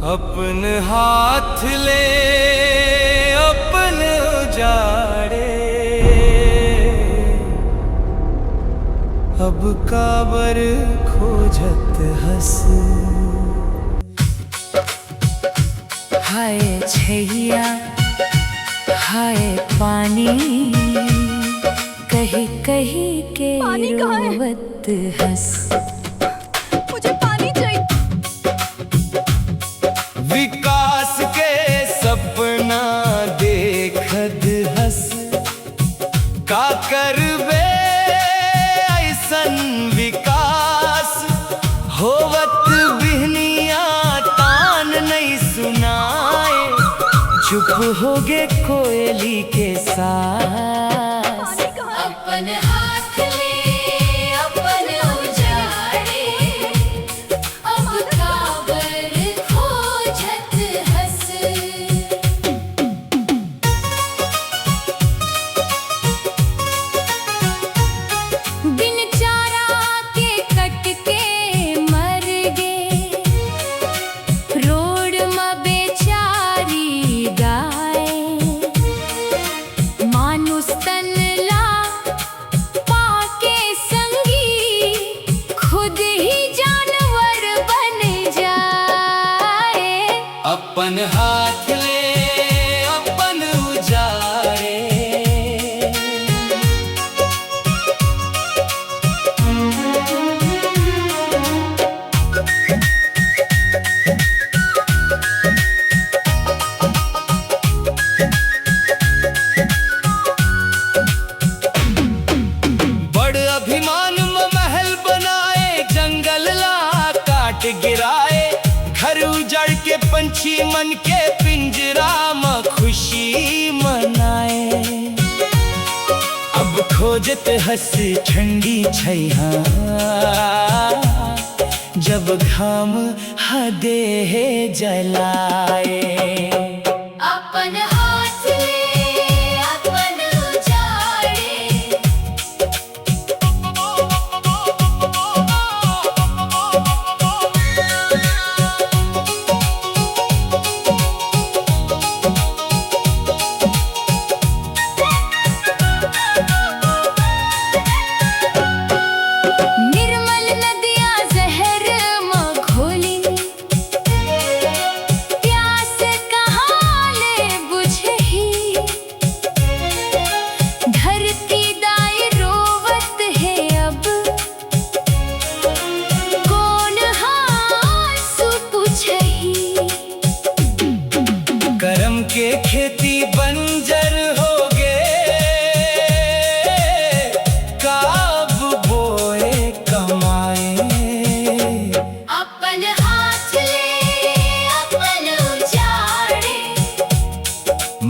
अपन हाथ ले अपन उजाड़े, अब काबर खोजत हंस। हाय छैया हाय पानी, कहीं कहीं के रोवत हंस। मुझे पानी चाहिए। विकास के सपना देखत हंस, का करबे ऐसन विकास होवत बिहनिया तान नहीं सुनाए, चुप हो गे कोयली के साथ। अपन हाथ ले अपन उजाड़े, अब काबर खोजत हंस। बिन चारा के कट के मर गे, रोड में बेचारी गाय। मानुस तन ला पाके संगी, खुद ही जानवर बन जाए। अपन हाथ ले अपन उजाड़े, बड़ अभिमान में महल बनाए, जंगल ला काट गिराए, घर उजड़ के पंछी मन के पिंजरा में खुशी मनाए। अब खोजत हंस ठंडी छैया, जब घाम हदेह जलाए। अपन हाथ ले अपन उजाड़े, निर्मल नदियाँ जहर में घोली, प्यास कहाँ ले बुझही। धरती दाई रोवत है अब, कौन आंसू पूछही। करम के खेती बंजर हो गे, काब बोए कमाए। अपन हाथ ले अपन उजाड़े,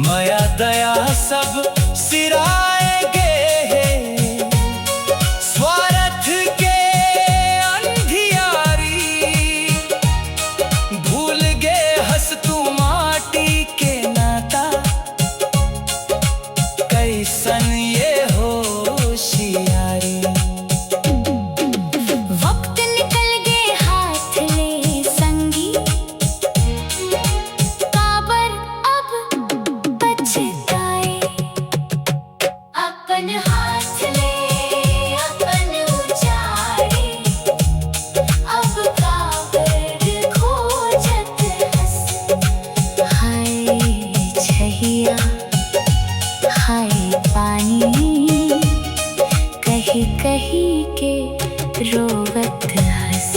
माया दया सब सिराएगे, स्वार्थ के अंधियारी भूल गे हंस तू माटी के नाता। कैसन ये होशियारी, वक्त निकल गए हाथ ले संगी, काबर अब पछताए। अपन हाथ ले अपन उजाड़े, अब काबर खोजत हंस। हाय छैया हाय पानी, कहीं कहीं के रोवत हंस।